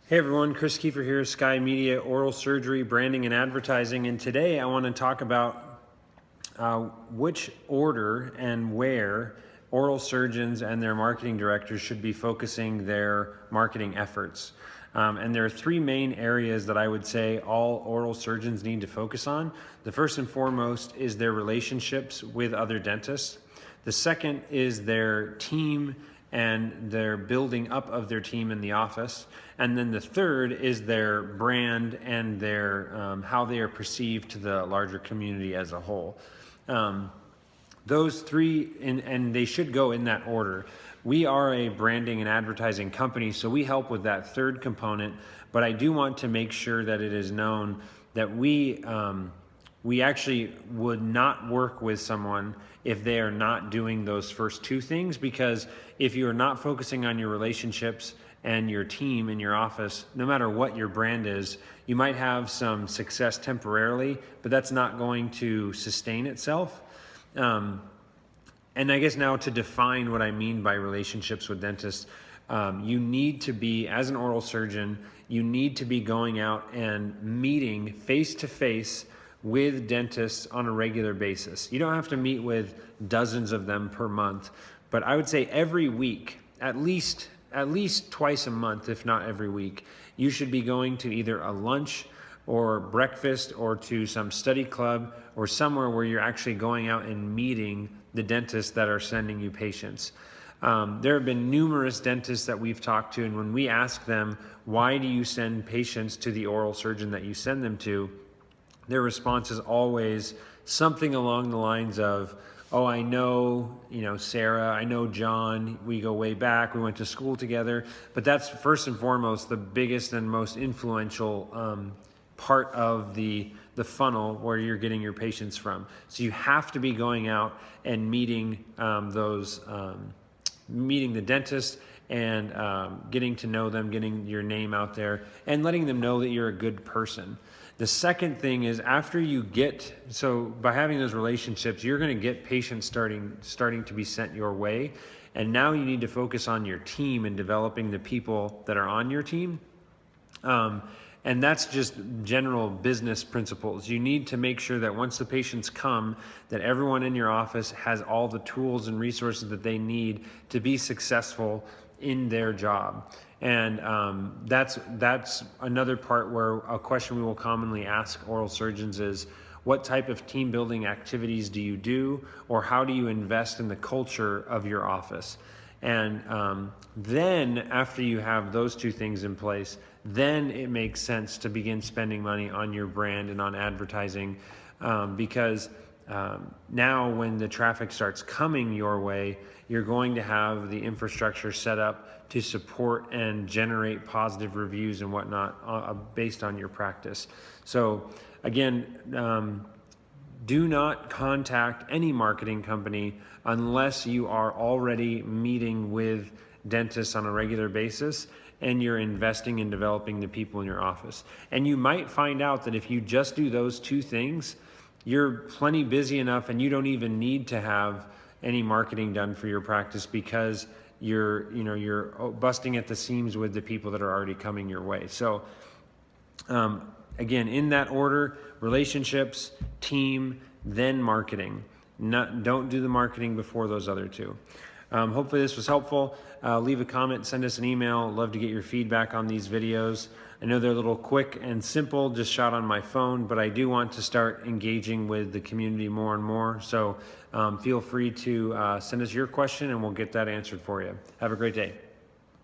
Hey everyone, Chris Kiefer here, SkEye Media, oral surgery, branding and advertising. And today I want to talk about which order and where oral surgeons and their marketing directors should be focusing their marketing efforts. And there are three main areas that I would say all oral surgeons need to focus on. The first and foremost is their relationships with other dentists. The second is their team and their building up of their team in the office. And then the third is their brand and their how they are perceived to the larger community as a whole. Those three, and they should go in that order. We are a branding and advertising company, so we help with that third component, but I do want to make sure that it is known that we actually would not work with someone if they are not doing those first two things, because if you are not focusing on your relationships and your team in your office, no matter what your brand is, you might have some success temporarily, but that's not going to sustain itself. And I guess now to define what I mean by relationships with dentists, you need to be, as an oral surgeon, you need to be going out and meeting face-to-face with dentists on a regular basis. You don't have to meet with dozens of them per month, but I would say every week, at least twice a month, if not every week, you should be going to either a lunch or breakfast or to some study club or somewhere where you're actually going out and meeting the dentists that are sending you patients. There have been numerous dentists that we've talked to, and when we ask them, why do you send patients to the oral surgeon that you send them to, their response is always something along the lines of, oh, I know, Sarah, I know John, we go way back, we went to school together. But that's first and foremost the biggest and most influential part of the funnel where you're getting your patients from. So you have to be going out and meeting meeting the dentist and getting to know them, getting your name out there, and letting them know that you're a good person. The second thing is, after you by having those relationships, you're going to get patients starting to be sent your way. And now you need to focus on your team and developing the people that are on your team. And that's just general business principles. You need to make sure that once the patients come, that everyone in your office has all the tools and resources that they need to be successful in their job. And that's another part where a question we will commonly ask oral surgeons is, what type of team building activities do you do, or how do you invest in the culture of your office? And then after you have those two things in place, then it makes sense to begin spending money on your brand and on advertising, because now when the traffic starts coming your way, you're going to have the infrastructure set up to support and generate positive reviews and whatnot based on your practice. So again, do not contact any marketing company unless you are already meeting with dentists on a regular basis and you're investing in developing the people in your office. And you might find out that if you just do those two things, you're plenty busy enough and you don't even need to have any marketing done for your practice, because you're busting at the seams with the people that are already coming your way. So again, in that order: relationships, team, then marketing. Don't do the marketing before those other two. Hopefully this was helpful. Leave a comment, send us an email. Love to get your feedback on these videos. I know they're a little quick and simple, just shot on my phone, but I do want to start engaging with the community more and more. So feel free to send us your question and we'll get that answered for you. Have a great day.